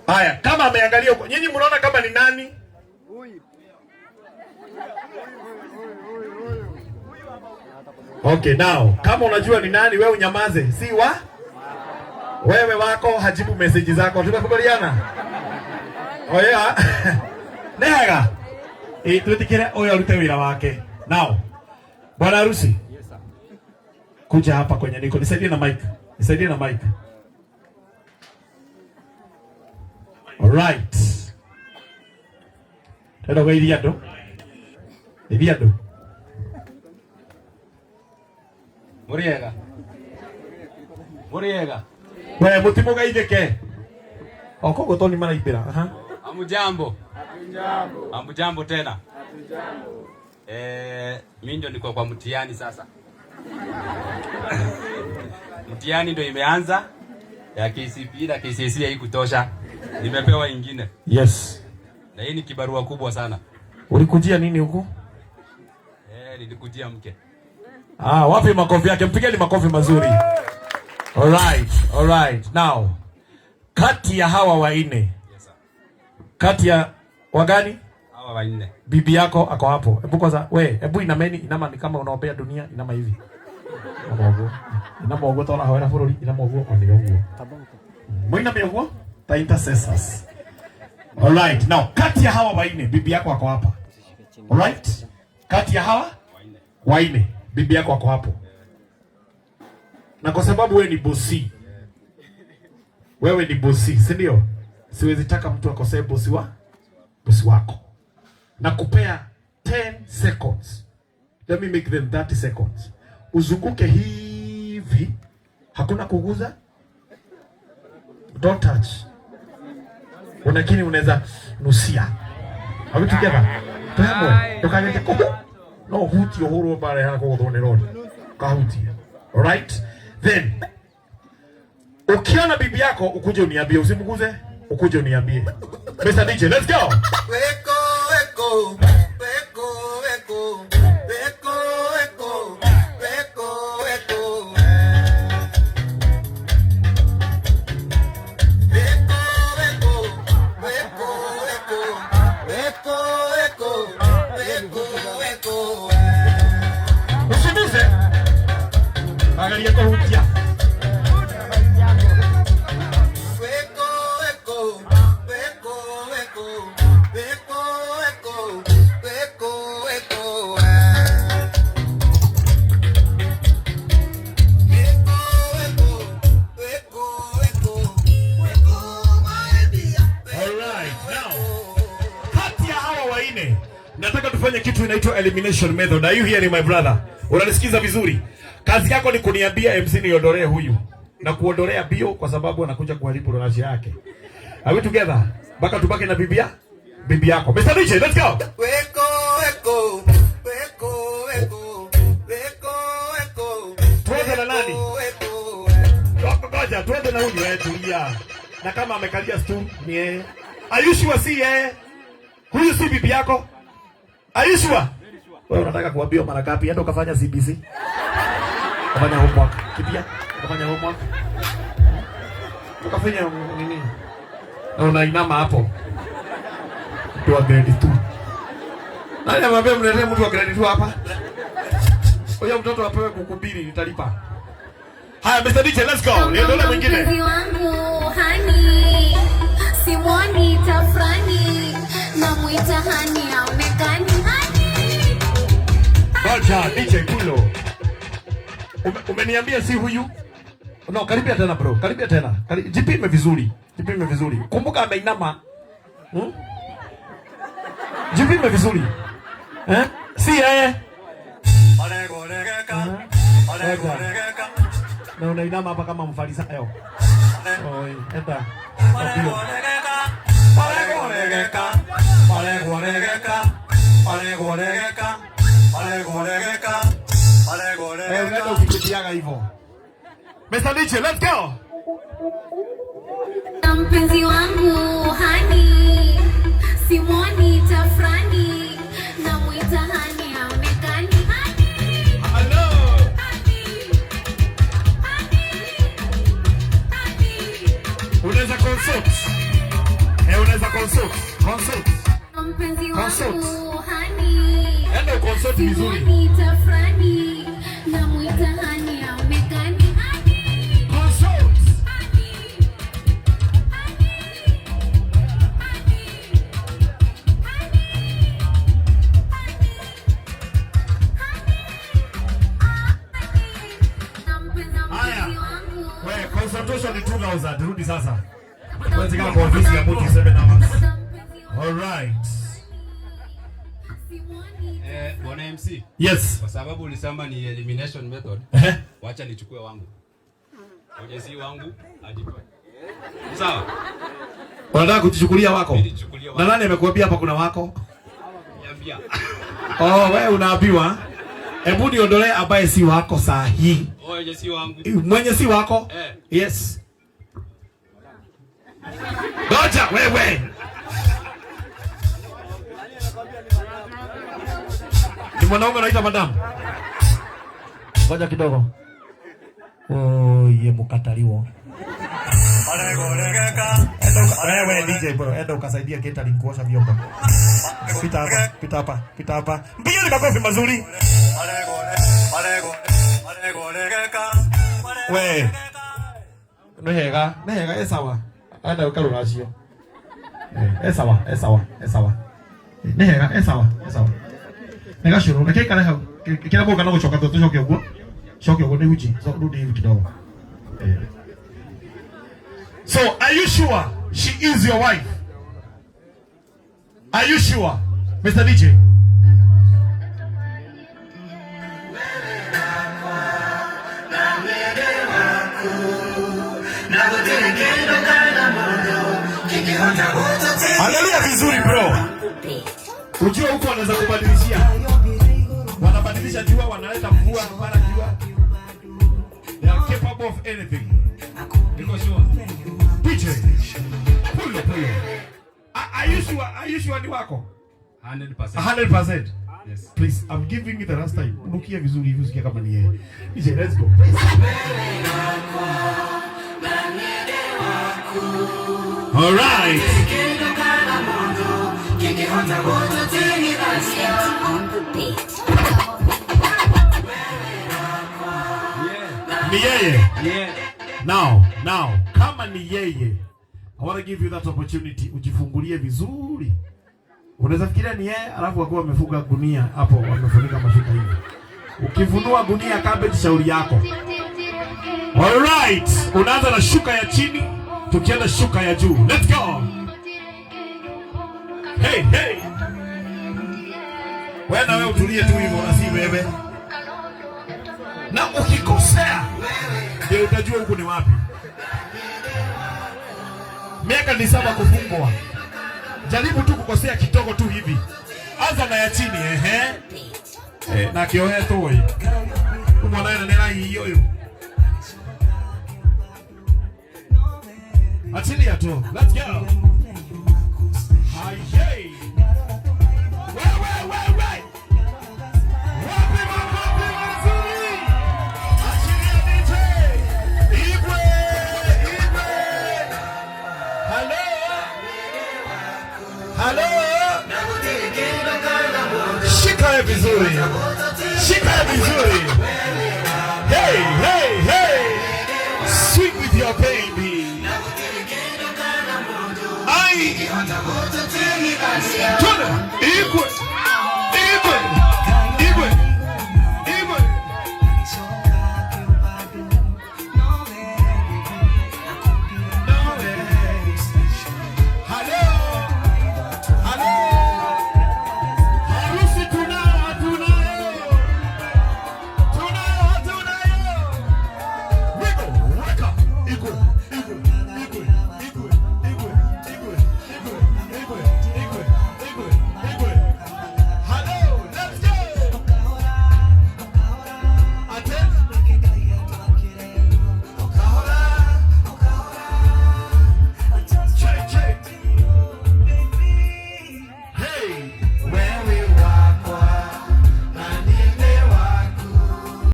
Haya, kama ameangalia huko, nyinyi mnaona kama ni nani? Okay, now kama unajua ni nani, wewe unyamaze. Si wewe wako hajibu message zako. Tumekubaliana? Oya. Nega. Tutikire oya urute wira wake. Now. Bwana harusi. Yes sir. Kuja hapa kwenye niko. Nisaidie na mic. Nisaidie na mic. All right. Tendo kwa iliado. Iliado. Muriega. Muriega. Wewe mutimo gaitheke. Oko gotoni maraibira. Aha. Amujambo. Amujambo. Amujambo tena. Amujambo. Mimi ndio niko kwa mtihani sasa. Mtihani ndio imeanza ya KCPE na KCSE haikutosha. Nimepewa ingine. Yes. Na hii ni kibarua kubwa sana. Ulikujia nini huko? Nilikujia mke. Wapi makofi yake? Mpigeni makofi mazuri. All right, all right. Now, kati ya hawa wanne. Yes sir. Kati ya wagani? Hawa wanne. Bibi yako ako hapo. Hebu kwanza hebu inama ni kama unaombea dunia, inama hivi. Inama ogo tola hawera fururi, inama ogo oni ogo. Moina meogo ta intercessors. All right. Now, kati ya hawa wanne bibi yako ako hapa. All right? Kati ya hawa wanne bibi yako ako hapo. Na kwa sababu wewe ni bosi. Wewe ni bosi, si ndio? Siwezi taka mtu akosee bosi wako. Na kupea 10 seconds. Let me make them 30 seconds. Uzunguke hivi. Hakuna kuguza. Don't touch. Unakini unaweza nusia. Are we together? Tuhamwe. Tukagete kuhu. No huti ohoro bare hana kugodone road. Kahuti. All right? Then ukiona bibi yako ukuje uniambie, usimguze, ukuje uniambie. Mr. DJ, let's go. Weko weko weko weko weko weko weko weko Usimuze. Angalia kwa hutia. Nataka tufanye kitu inaitwa elimination method. Are you hearing my brother? Unanisikiza vizuri? Kazi yako ni kuniambia MC niondolee huyu na kuondolea bio kwa sababu anakuja kuharibu relashi yake. Are we together? Baka tubaki na bibi yako. Mr. DJ, let's go. Weko weko weko weko weko weko. Tuanze na nani? Ngoja tuanze na huyu tulia. Na kama amekalia stool ni yeye. Are you sure si yeye? Huyu si bibi yako? Are you sure? Wewe unataka kuambiwa mara ngapi? Enda ukafanya CBC. Ukafanya homework. Kipia? Ukafanya homework. Ukafanya nini? Na unainama hapo. Mtu wa grade 2. Nani amwambia mletee mtu wa grade 2 hapa? Huyo mtoto apewe kuku mbili nitalipa. Haya, Mr. DJ, let's go. Niendelee mwingine. Mpenzi wangu hani, simwoni tafrani, namuita hani haonekani hani. Bacha, DJ Pulo. Umeniambia si huyu? No, karibia tena bro. Karibia tena. Jipime vizuri. Jipime vizuri. Kumbuka ameinama. Jipime vizuri. Si yeye. Na unainama hapa kama mfarisayo. Oi, eta. Unaenda ukikitiaga hivyo. Mr. DJ, let's go. Mpenzi wangu hani, simwoni tafrani, namuita hani haonekani hani. Hello. Unaweza consult. Unaweza consult. Mpenzi Consult. wangu hani. Enda consult vizuri. Simuoni tafrani. Namuita hani aonekani hani. Consult. Haya. Wewe consultation ni 2000. Rudi sasa. Kwanza kama kwa ofisi ya Muti 7 hours. All right. Bwana MC. Yes. Kwa sababu ulisema ni elimination method. Wacha nichukue wangu. Ngoja si wangu adipe. Sawa? Unataka kujichukulia wako? Nichukulia Na nani amekuambia hapa kuna wako? Niambia. Oh, wewe unaambiwa. Hebu niondolee ambaye si wako saa hii. Mwenye si wangu. Mwenye si wako? Yes. Ngoja wewe. Ni mwanaume anaitwa madam. Ngoja kidogo. Oh, ye mukataliwo. Wewe DJ bro, enda ukasaidia catering kuosha vyombo. Pita hapa. Mpigeni makofi mazuri. We. Nehega esawa. Enda ukarura cio. Esawa. Nehega esawa. Nega shuru, na kika hau. Kila boka no gucoka tucoke uguo. Coke uguo ni uji. So rudi hivi kidogo. So, are you sure she is your wife? Are you sure, Mr. DJ? Angalia vizuri bro. Ujua huko wanaweza kubadilishia. Wanabadilisha jua, wanaleta mvua, mara jua. They are capable of anything. Niko sure. DJ. Pull. Are you sure ni wako? 100%. 100%. Yes. Please, I'm giving you the last time. Nukia vizuri hivi usikie kama ni yeye. DJ, let's go. All right. Ni yeye. Yeah. Now, kama ni yeye, I want to give you that opportunity ujifungulie vizuri. Unaweza fikiria ni yeye alafu wakuwa wamefunga gunia hapo, wamefunika mashuka hivi. Ukifunua gunia cabbage, shauri yako. All right, unaanza na shuka ya chini, tukienda shuka ya juu. Let's go. Hey. Wewe utulie tu hivyo na si wewe. Na ukikosea, ndio utajua huko ni wapi. Miaka ni 7 kufungwa. Jaribu tu kukosea kidogo tu hivi. Anza na ya chini, na kiohe toi. Kumwona nena hiyo. Achilia tu. Let's go. Hey. Wait. Wapi makofi mazuri. Achilia DJ. Ibwe. Hello. Shika vizuri. Hey. Sweet with your baby. Tuna. Ibwe.